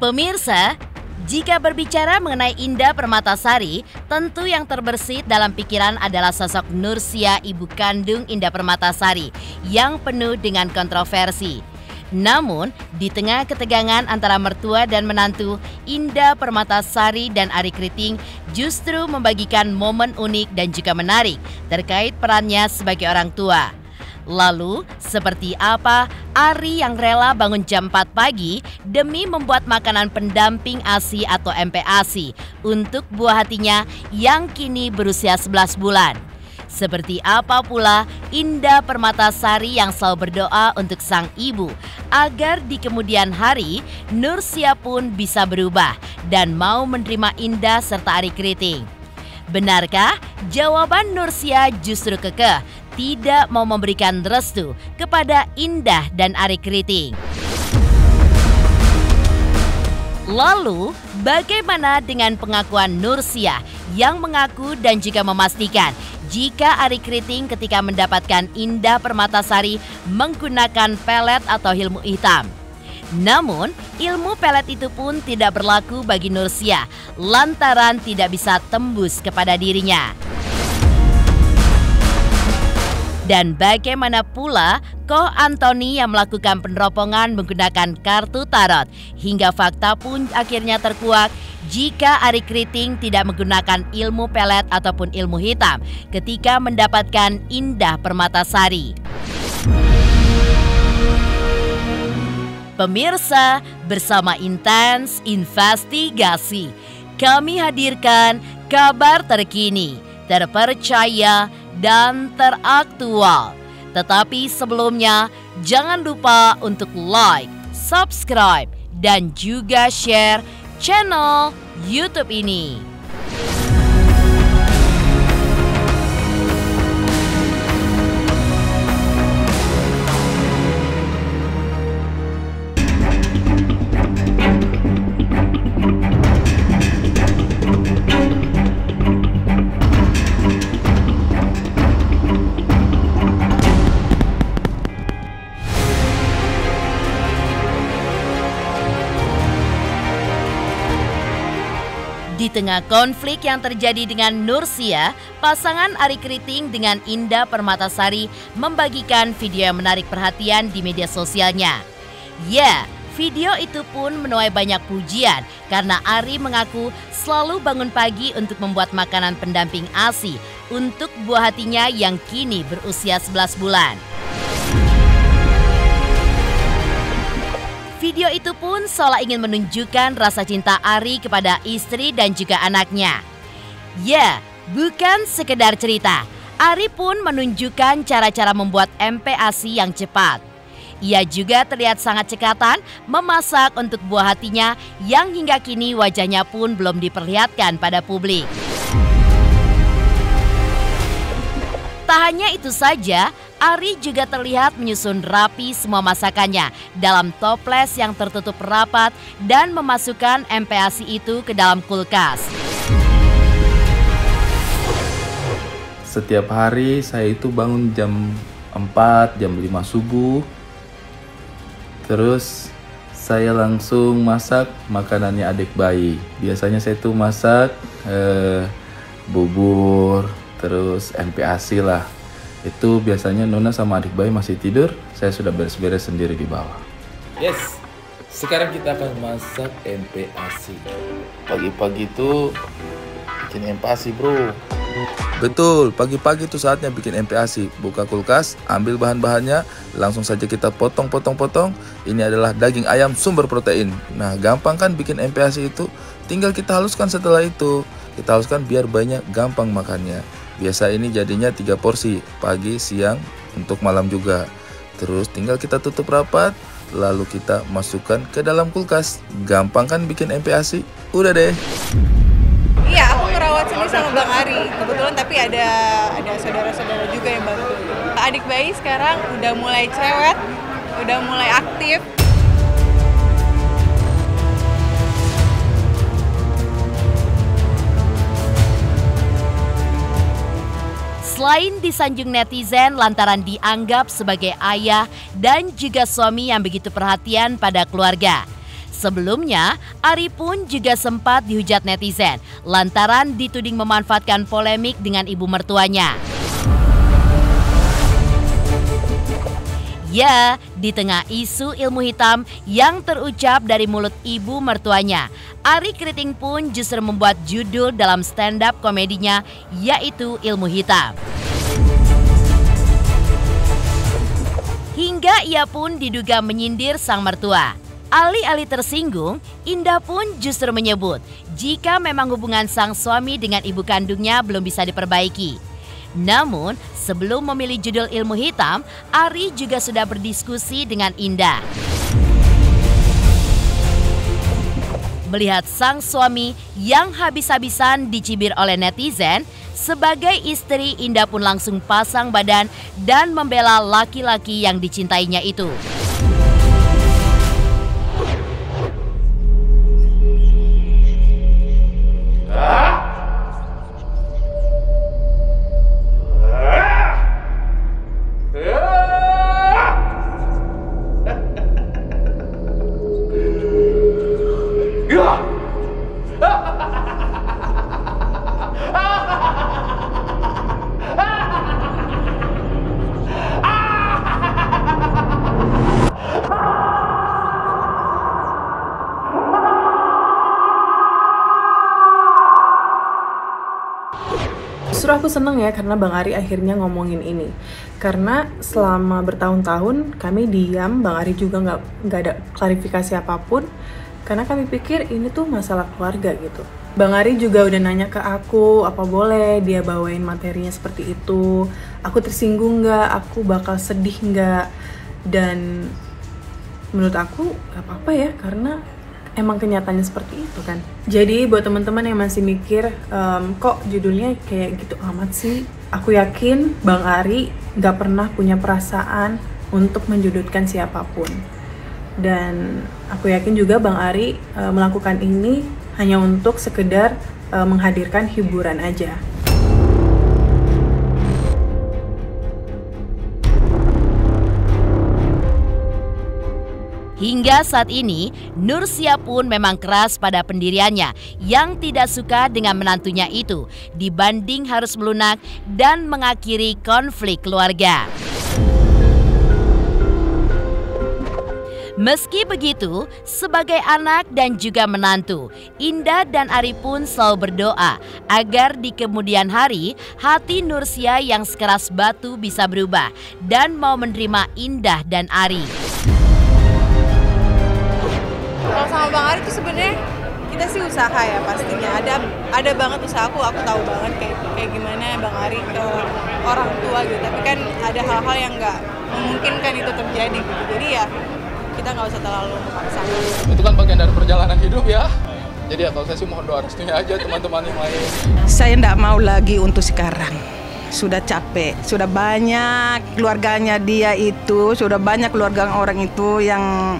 Pemirsa, jika berbicara mengenai Indah Permatasari, tentu yang terbersit dalam pikiran adalah sosok Nursia, ibu kandung Indah Permatasari, yang penuh dengan kontroversi. Namun, di tengah ketegangan antara mertua dan menantu, Indah Permatasari dan Arie Kriting justru membagikan momen unik dan juga menarik terkait perannya sebagai orang tua. Lalu, seperti apa Arie yang rela bangun jam 4 pagi demi membuat makanan pendamping ASI atau MPASI untuk buah hatinya yang kini berusia 11 bulan? Seperti apa pula Indah Permatasari yang selalu berdoa untuk sang ibu agar di kemudian hari Nursia pun bisa berubah dan mau menerima Indah serta Arie Kriting? Benarkah jawaban Nursia justru kekeh tidak mau memberikan restu kepada Indah dan Arie Kriting? Lalu, bagaimana dengan pengakuan Nursia yang mengaku dan juga memastikan jika Arie Kriting ketika mendapatkan Indah Permatasari menggunakan pelet atau ilmu hitam? Namun, ilmu pelet itu pun tidak berlaku bagi Nursia lantaran tidak bisa tembus kepada dirinya. Dan bagaimana pula Koh Anthony yang melakukan peneropongan menggunakan kartu tarot, hingga fakta pun akhirnya terkuak jika Arie Kriting tidak menggunakan ilmu pelet ataupun ilmu hitam ketika mendapatkan Indah Permatasari. Pemirsa, bersama Intens Investigasi, kami hadirkan kabar terkini, terpercaya, dan teraktual. Tetapi sebelumnya, jangan lupa untuk like, subscribe, dan juga share channel YouTube ini. Di tengah konflik yang terjadi dengan Nursia, pasangan Arie Kriting dengan Indah Permatasari membagikan video yang menarik perhatian di media sosialnya. Ya, video itu pun menuai banyak pujian karena Arie mengaku selalu bangun pagi untuk membuat makanan pendamping ASI untuk buah hatinya yang kini berusia 11 bulan. Video itu pun seolah ingin menunjukkan rasa cinta Arie kepada istri dan juga anaknya. Ya, bukan sekedar cerita. Arie pun menunjukkan cara-cara membuat MPASI yang cepat. Ia juga terlihat sangat cekatan memasak untuk buah hatinya yang hingga kini wajahnya pun belum diperlihatkan pada publik. Tak hanya itu saja, Arie juga terlihat menyusun rapi semua masakannya dalam toples yang tertutup rapat dan memasukkan MPASI itu ke dalam kulkas. Setiap hari saya itu bangun jam 4, jam 5 subuh. Terus saya langsung masak makanannya adik bayi. Biasanya saya tuh masak bubur, terus MPASI lah. Itu biasanya Nona sama adik bayi masih tidur, saya sudah beres-beres sendiri di bawah. Yes, sekarang kita akan masak MPASI. Pagi-pagi itu bikin MPASI bro. Betul, pagi-pagi itu saatnya bikin MPASI. Buka kulkas, ambil bahan-bahannya, langsung saja kita potong-potong-potong. Ini adalah daging ayam sumber protein. Nah, gampang kan bikin MPASI itu? Tinggal kita haluskan setelah itu. Kita haluskan biar banyak gampang makannya. Biasa ini jadinya 3 porsi, pagi, siang, untuk malam juga. Terus tinggal kita tutup rapat, lalu kita masukkan ke dalam kulkas. Gampang kan bikin MPASI? Udah deh. Iya, aku ngerawat sendiri sama Bang Arie. Kebetulan tapi ada saudara-saudara juga yang bantu. Adik bayi sekarang udah mulai cerewet, udah mulai aktif. Selain disanjung netizen lantaran dianggap sebagai ayah dan juga suami yang begitu perhatian pada keluarga, Sebelumnya, Ari pun juga sempat dihujat netizen lantaran dituding memanfaatkan polemik dengan ibu mertuanya. Ya, di tengah isu ilmu hitam yang terucap dari mulut ibu mertuanya, Ari Kriting pun justru membuat judul dalam stand-up komedinya, yaitu Ilmu Hitam. Hingga ia pun diduga menyindir sang mertua. Alih-alih tersinggung, Indah pun justru menyebut jika memang hubungan sang suami dengan ibu kandungnya belum bisa diperbaiki. Namun, sebelum memilih judul Ilmu Hitam, Ari juga sudah berdiskusi dengan Indah. Melihat sang suami yang habis-habisan dicibir oleh netizen, sebagai istri Indah pun langsung pasang badan dan membela laki-laki yang dicintainya itu. Justru aku seneng ya karena Bang Ari akhirnya ngomongin ini. Karena selama bertahun-tahun kami diam, Bang Ari juga nggak ada klarifikasi apapun. Karena kami pikir ini tuh masalah keluarga gitu. Bang Ari juga udah nanya ke aku, apa boleh dia bawain materinya seperti itu. Aku tersinggung nggak, aku bakal sedih nggak. Dan menurut aku nggak apa-apa ya, karena emang kenyataannya seperti itu kan. Jadi buat teman-teman yang masih mikir kok judulnya kayak gitu amat sih, aku yakin Bang Ari nggak pernah punya perasaan untuk menjudutkan siapapun. Dan aku yakin juga Bang Ari melakukan ini hanya untuk sekedar menghadirkan hiburan aja. Hingga saat ini, Nursia pun memang keras pada pendiriannya yang tidak suka dengan menantunya itu dibanding harus melunak dan mengakhiri konflik keluarga. Meski begitu, sebagai anak dan juga menantu, Indah dan Ari pun selalu berdoa agar di kemudian hari hati Nursia yang sekeras batu bisa berubah dan mau menerima Indah dan Ari. Kalau sama Bang Ari tuh sebenarnya kita sih usaha ya pastinya. Ada banget usaha aku tahu banget kayak gimana Bang Ari ke orang tua gitu. Tapi kan ada hal-hal yang nggak memungkinkan itu terjadi gitu. Jadi ya kita nggak usah terlalu memaksakan. Itu kan bagian dari perjalanan hidup ya. Jadi ya kalau saya sih mohon doa restunya aja teman-teman yang lain. Saya nggak mau lagi untuk sekarang. Sudah capek, sudah banyak keluarganya dia itu, sudah banyak keluarga orang itu yang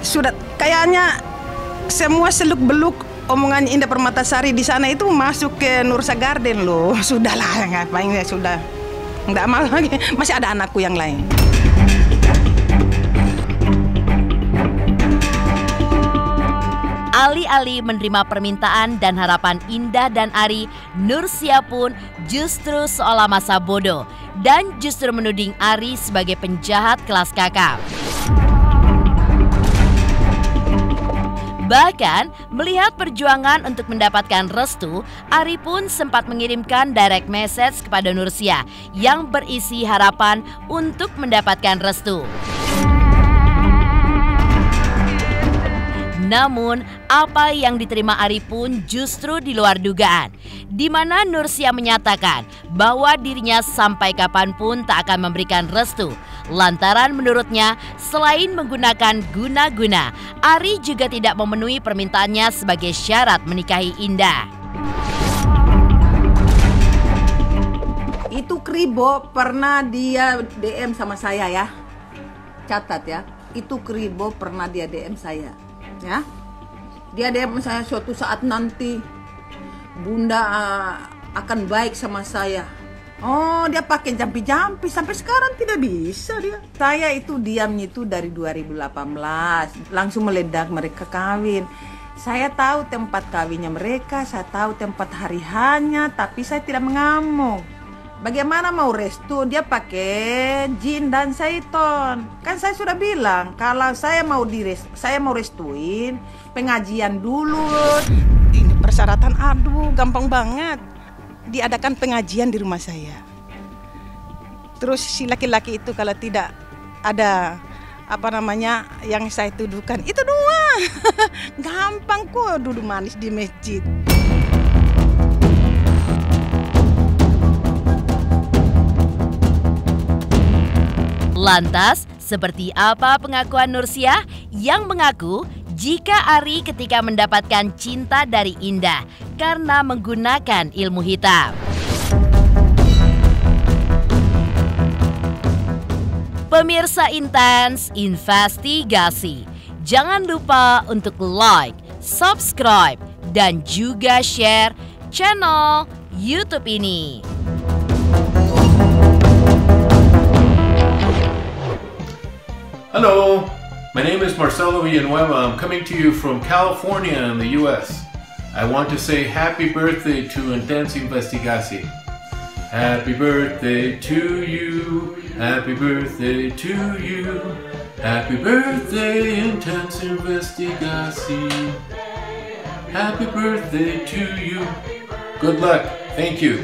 sudah kayaknya semua seluk-beluk omongan Indah Permatasari di sana itu masuk ke Nursa Garden loh. Sudahlah, ngapain ya, sudah nggak mau lagi, masih ada anakku yang lain. Alih-alih menerima permintaan dan harapan Indah dan Ari, Nursia pun justru seolah masa bodoh dan justru menuding Ari sebagai penjahat kelas kakap. Bahkan, melihat perjuangan untuk mendapatkan restu, Ari pun sempat mengirimkan direct message kepada Nursia yang berisi harapan untuk mendapatkan restu. Namun, apa yang diterima Ari pun justru di luar dugaan, di mana Nursia menyatakan bahwa dirinya sampai kapanpun tak akan memberikan restu. Lantaran menurutnya, selain menggunakan guna-guna, Ari juga tidak memenuhi permintaannya sebagai syarat menikahi Indah. Itu Kribo pernah dia DM sama saya ya. Catat ya, itu Kribo pernah dia DM saya. Ya, dia saya suatu saat nanti Bunda akan baik sama saya. Oh, dia pakai jampi-jampi sampai sekarang tidak bisa dia. Saya itu diamnya itu dari 2018, langsung meledak mereka kawin. Saya tahu tempat kawinnya mereka, saya tahu tempat hari hanya, tapi saya tidak mengamuk. Bagaimana mau restu? Dia pakai jin dan syaiton. Kan saya sudah bilang kalau saya mau restuin pengajian dulu. Ini persyaratan, aduh gampang banget. Diadakan pengajian di rumah saya. Terus si laki-laki itu kalau tidak ada yang saya tuduhkan, itu dua. Gampang kok duduk manis di masjid. Lantas, seperti apa pengakuan Nursia yang mengaku jika Ari ketika mendapatkan cinta dari Indah karena menggunakan ilmu hitam? Pemirsa Intens Investigasi, jangan lupa untuk like, subscribe, dan juga share channel YouTube ini. Hello, my name is Marcelo Villanueva. I'm coming to you from California in the US. I want to say happy birthday to Intense Investigasi. Happy birthday to you. Happy birthday to you. Happy birthday Intense Investigasi. Happy birthday to you. Good luck. Thank you.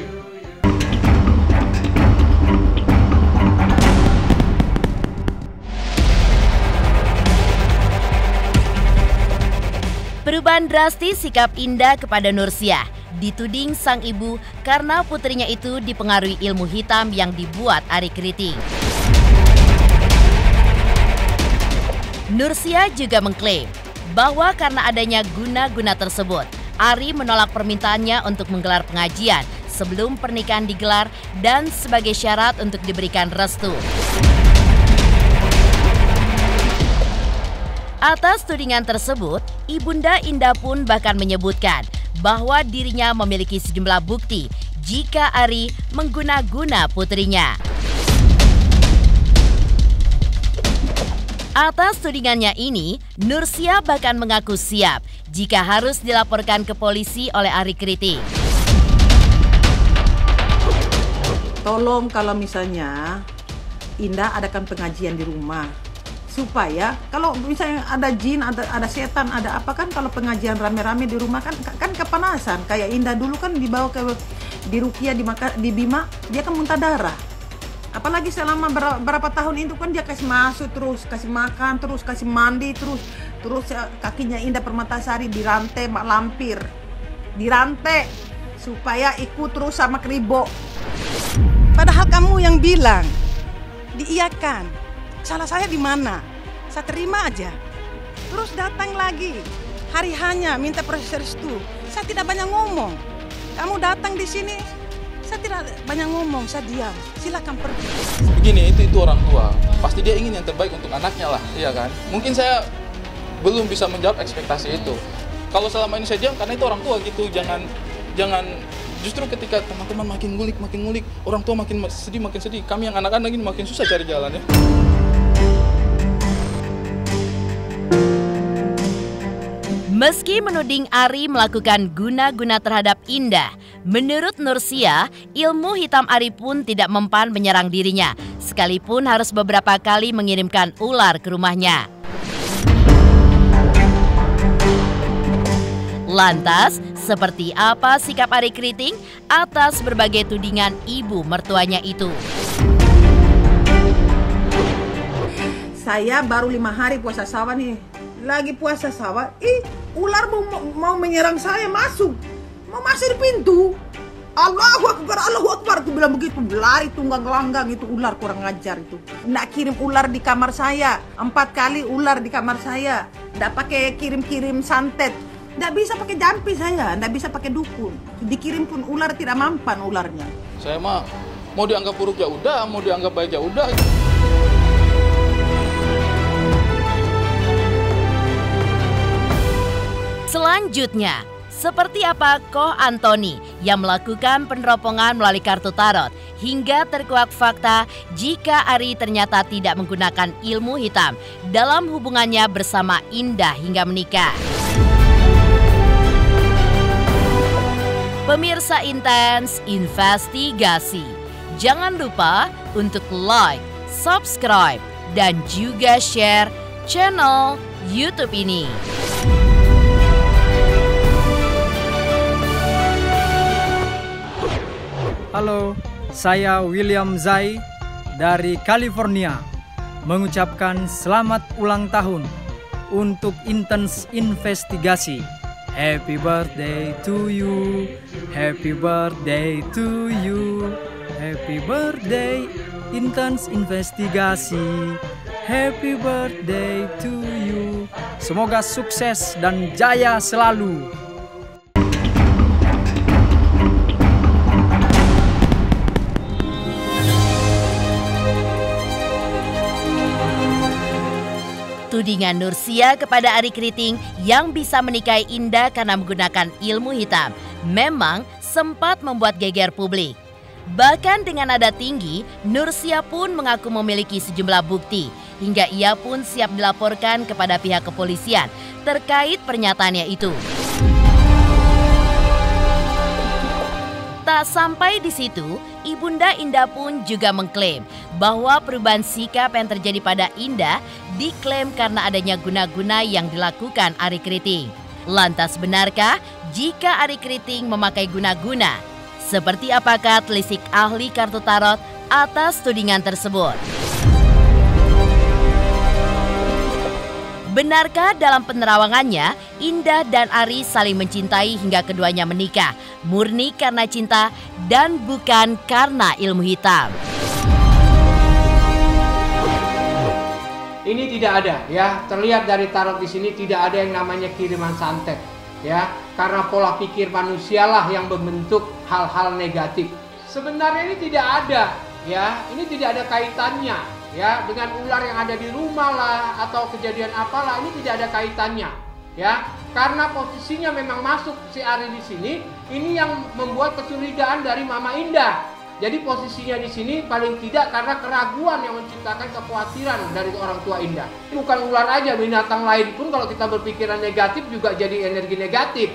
Perubahan drastis sikap Indah kepada Nursia dituding sang ibu karena putrinya itu dipengaruhi ilmu hitam yang dibuat Ari Kriting. Nursia juga mengklaim bahwa karena adanya guna-guna tersebut, Ari menolak permintaannya untuk menggelar pengajian sebelum pernikahan digelar dan sebagai syarat untuk diberikan restu. Atas tudingan tersebut, Ibunda Indah pun bahkan menyebutkan bahwa dirinya memiliki sejumlah bukti jika Ari mengguna-guna putrinya. Atas tudingannya ini, Nursia bahkan mengaku siap jika harus dilaporkan ke polisi oleh Ari Kriting. Tolong kalau misalnya Indah adakan pengajian di rumah. Supaya kalau misalnya ada jin, ada setan, ada apa kan, kalau pengajian rame-rame di rumah kan kepanasan. Kayak Indah dulu kan dibawa ke di Rukia di Bima, dia kan muntah darah. Apalagi selama berapa tahun itu kan dia kasih masuk terus, kasih makan terus, kasih mandi terus kakinya Indah Permatasari dirantai mak lampir, dirantai supaya ikut terus sama Kribo. Padahal kamu yang bilang diiyakan. Salah saya di mana? Saya terima aja. Terus datang lagi. Hari hanya minta proses restu. Saya tidak banyak ngomong. Kamu datang di sini, saya tidak banyak ngomong, saya diam. Silakan pergi. Begini, itu orang tua. Pasti dia ingin yang terbaik untuk anaknya lah, iya kan? Mungkin saya belum bisa menjawab ekspektasi itu. Kalau selama ini saya diam karena itu orang tua gitu. Jangan justru ketika teman-teman makin ngulik, orang tua makin sedih. Kami yang anak-anak ini makin susah cari jalannya. Meski menuding Ari melakukan guna-guna terhadap Indah, menurut Nursia, ilmu hitam Ari pun tidak mempan menyerang dirinya, sekalipun harus beberapa kali mengirimkan ular ke rumahnya. Lantas, seperti apa sikap Ari Kriting atas berbagai tudingan ibu mertuanya itu? Saya baru 5 hari puasa sawah nih. Lagi puasa sawah, ular mau menyerang saya, mau masuk di pintu. Allahu Akbar, aku bilang begitu, lari tunggang langgang itu ular, kurang ajar itu. Nggak kirim ular di kamar saya, 4 kali ular di kamar saya. Nggak pakai kirim santet, nggak bisa pakai jampi saya, nggak bisa pakai dukun. Dikirim pun ular tidak mampan ularnya. Saya mah mau dianggap buruk ya udah, mau dianggap baik ya udah. Selanjutnya, Seperti apa Koh Antoni yang melakukan peneropongan melalui kartu tarot hingga terkuak fakta jika Ari ternyata tidak menggunakan ilmu hitam dalam hubungannya bersama Indah hingga menikah. Pemirsa Intens Investigasi, jangan lupa untuk like, subscribe, dan juga share channel YouTube ini. Halo, saya William Zai dari California mengucapkan selamat ulang tahun untuk Intens Investigasi. Happy birthday to you, happy birthday to you, happy birthday Intens Investigasi, happy birthday to you. Semoga sukses dan jaya selalu. Tudingan Nursia kepada Ari Kriting yang bisa menikahi Indah karena menggunakan ilmu hitam memang sempat membuat geger publik. Bahkan dengan nada tinggi, Nursia pun mengaku memiliki sejumlah bukti hingga ia pun siap dilaporkan kepada pihak kepolisian terkait pernyataannya itu. Tak sampai di situ, Ibunda Indah pun juga mengklaim bahwa perubahan sikap yang terjadi pada Indah diklaim karena adanya guna-guna yang dilakukan Ari Kriting. Lantas benarkah jika Ari Kriting memakai guna-guna? Seperti apakah telisik ahli kartu tarot atas tudingan tersebut? Benarkah dalam penerawangannya, Indah dan Ari saling mencintai hingga keduanya menikah, murni karena cinta dan bukan karena ilmu hitam? Ini tidak ada, ya. Terlihat dari tarot di sini tidak ada yang namanya kiriman santet, ya. Karena pola pikir manusialah yang membentuk hal-hal negatif. Sebenarnya ini tidak ada, ya. Ini tidak ada kaitannya, ya, dengan ular yang ada di rumah lah atau kejadian apalah, ini tidak ada kaitannya, ya. Karena posisinya memang masuk si Ari di sini, ini yang membuat kecurigaan dari Mama Indah. Jadi posisinya di sini paling tidak karena keraguan yang menciptakan kekhawatiran dari orang tua Indah. Bukan ular aja, binatang lain pun kalau kita berpikiran negatif juga jadi energi negatif.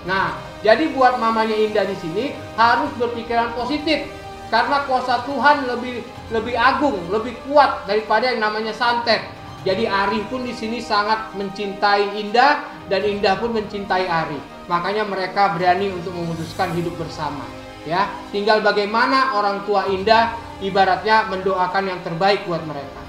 Nah, jadi buat mamanya Indah di sini harus berpikiran positif. Karena kuasa Tuhan lebih agung, lebih kuat daripada yang namanya santet. Jadi Ari pun di sini sangat mencintai Indah dan Indah pun mencintai Ari. Makanya mereka berani untuk memutuskan hidup bersama. Ya, tinggal bagaimana orang tua Indah ibaratnya mendoakan yang terbaik buat mereka.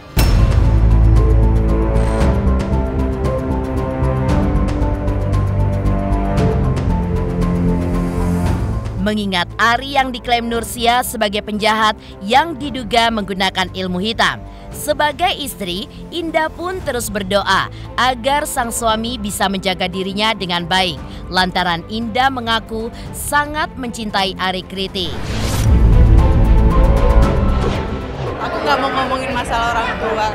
Mengingat Ari yang diklaim Nursia sebagai penjahat yang diduga menggunakan ilmu hitam. Sebagai istri, Indah pun terus berdoa agar sang suami bisa menjaga dirinya dengan baik. Lantaran Indah mengaku sangat mencintai Ari Kriting. Aku nggak mau ngomongin masalah orang tua.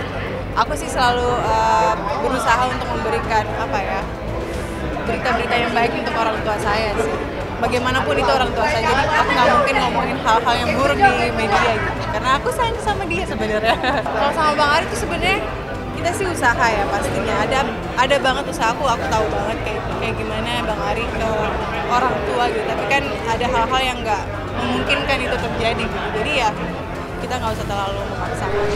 Aku sih selalu berusaha untuk memberikan berita-berita yang baik untuk orang tua saya sih. Bagaimanapun itu orang tua saya, jadi aku nggak mungkin ngomongin hal-hal yang buruk di media gitu. Karena aku sayang sama dia sebenarnya. Kalau sama Bang Ari itu sebenarnya kita sih usaha ya pastinya. Ada banget usaha aku tahu banget kayak gimana Bang Ari ke orang tua gitu. Tapi kan ada hal-hal yang nggak memungkinkan itu terjadi gitu. Jadi ya kita nggak usah terlalu memaksakan.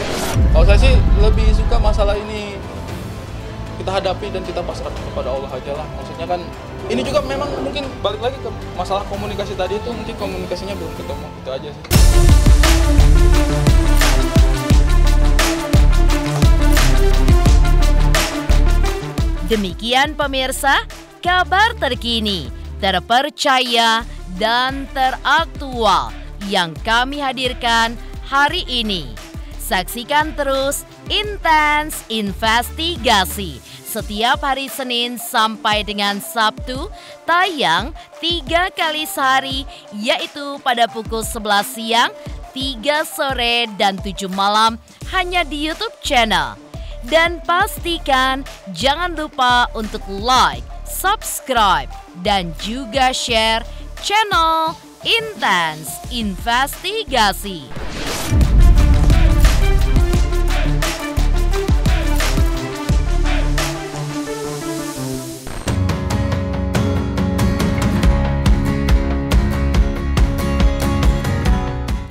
Kalau saya sih lebih suka masalah ini kita hadapi dan kita pasrahkan kepada Allah aja lah. Maksudnya kan ini juga memang mungkin balik lagi ke masalah komunikasi tadi itu, mungkin komunikasinya belum ketemu, itu aja sih. Demikian pemirsa, kabar terkini, terpercaya dan teraktual yang kami hadirkan hari ini. Saksikan terus Intens Investigasi setiap hari Senin sampai dengan Sabtu, tayang 3 kali sehari, yaitu pada pukul 11 siang, 3 sore, dan 7 malam hanya di YouTube channel. Dan pastikan jangan lupa untuk like, subscribe, dan juga share channel Intens Investigasi.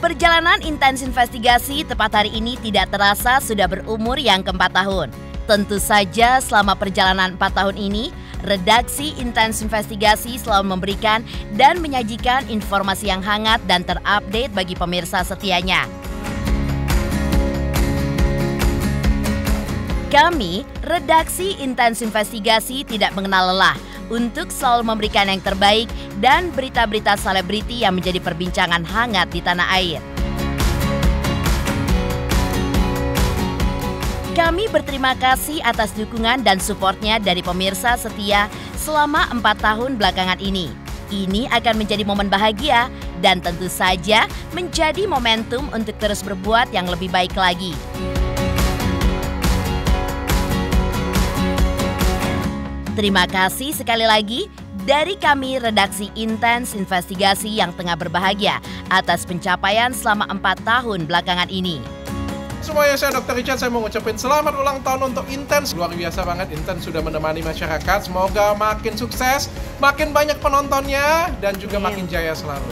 Perjalanan Intens Investigasi tepat hari ini tidak terasa sudah berumur yang ke-4 tahun. Tentu saja selama perjalanan 4 tahun ini, redaksi Intens Investigasi selalu memberikan dan menyajikan informasi yang hangat dan terupdate bagi pemirsa setianya. Kami, redaksi Intens Investigasi tidak mengenal lelah untuk selalu memberikan yang terbaik dan berita-berita selebriti yang menjadi perbincangan hangat di tanah air. Kami berterima kasih atas dukungan dan supportnya dari pemirsa setia selama 4 tahun belakangan ini. Ini akan menjadi momen bahagia dan tentu saja menjadi momentum untuk terus berbuat yang lebih baik lagi. Terima kasih sekali lagi dari kami redaksi Intens Investigasi yang tengah berbahagia atas pencapaian selama 4 tahun belakangan ini. Semuanya, saya Dr. Richard, saya mau ngucapin selamat ulang tahun untuk Intens. Luar biasa banget, Intens sudah menemani masyarakat. Semoga makin sukses, makin banyak penontonnya, dan juga makin jaya selalu.